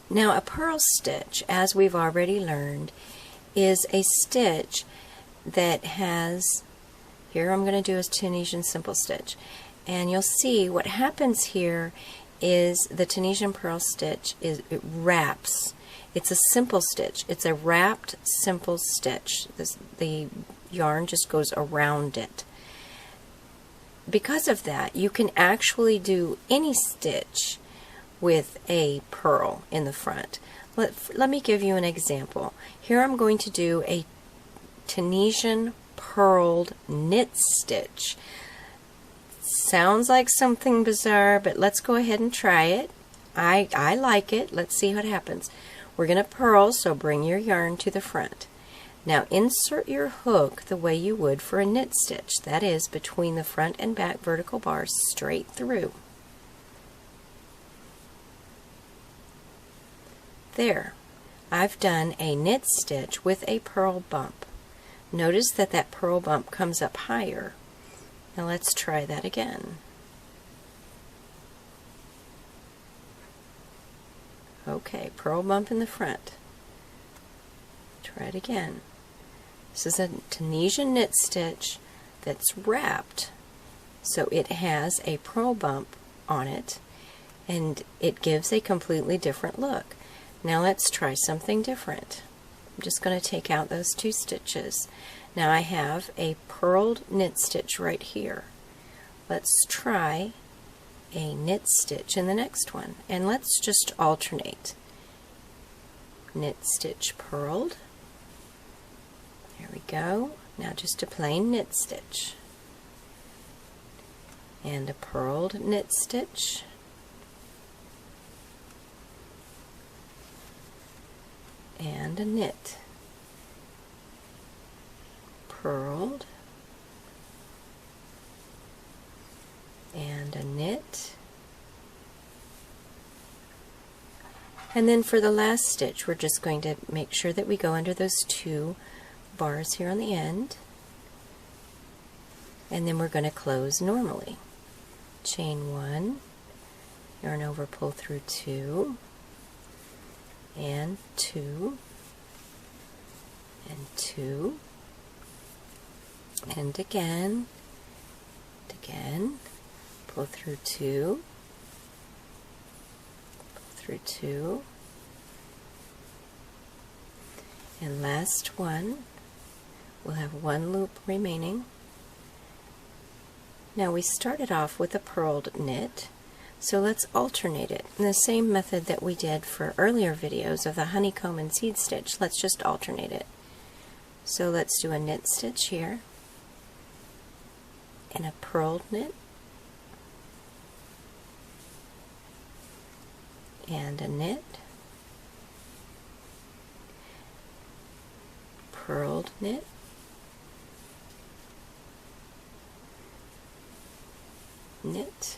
Now a purl stitch, as we've already learned, is a stitch that has, here I'm going to do a Tunisian simple stitch, and you'll see what happens here is the Tunisian purl stitch it wraps. It's a simple stitch. It's a wrapped simple stitch. The yarn just goes around it. Because of that, you can actually do any stitch with a purl in the front. Let me give you an example. Here I'm going to do a Tunisian purled knit stitch. Sounds like something bizarre, but let's go ahead and try it. I like it. Let's see what happens. We're going to purl, so bring your yarn to the front. Now insert your hook the way you would for a knit stitch, that is between the front and back vertical bars straight through. There, I've done a knit stitch with a purl bump. Notice that that purl bump comes up higher. Now let's try that again. Okay, purl bump in the front. Try it again. This is a Tunisian knit stitch that's wrapped, so it has a purl bump on it, and it gives a completely different look. Now let's try something different. I'm just going to take out those two stitches. Now I have a purled knit stitch right here. Let's try a knit stitch in the next one, and let's just alternate. Knit stitch purled. There we go. Now just a plain knit stitch. And a purled knit stitch. And a knit. Purled. And a knit. And then for the last stitch, we're just going to make sure that we go under those two bars here on the end, and then we're going to close normally. Chain 1, yarn over, pull through 2, and 2, and 2, and again, pull through 2, pull through 2, and last one. We'll have one loop remaining. Now we started off with a purled knit, so let's alternate it in the same method that we did for earlier videos of the honeycomb and seed stitch. Let's just alternate it. So let's do a knit stitch here, and a purled knit, and a knit, purled knit, knit,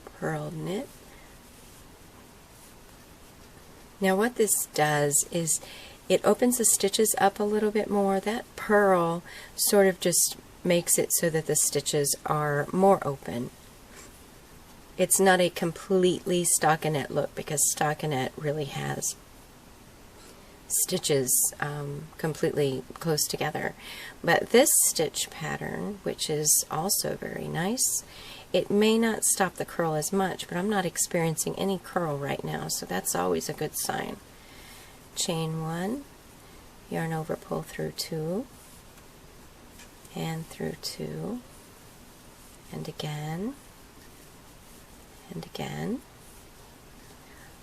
purled knit. Now what this does is it opens the stitches up a little bit more. That purl sort of just makes it so that the stitches are more open. It's not a completely stockinette look, because stockinette really has stitches completely close together. But this stitch pattern, which is also very nice, it may not stop the curl as much, but I'm not experiencing any curl right now, so that's always a good sign. Chain 1, yarn over, pull through 2, and through 2, and again,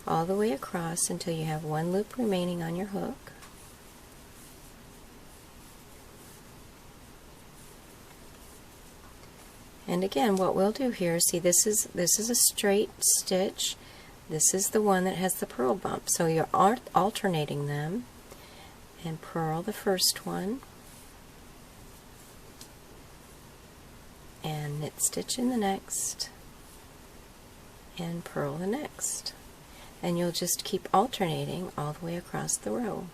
all the way across until you have one loop remaining on your hook. And again, what we'll do here, see, this is a straight stitch. This is the one that has the purl bump. So you're alternating them, and purl the first one, and knit stitch in the next, and purl the next. And you'll just keep alternating all the way across the row.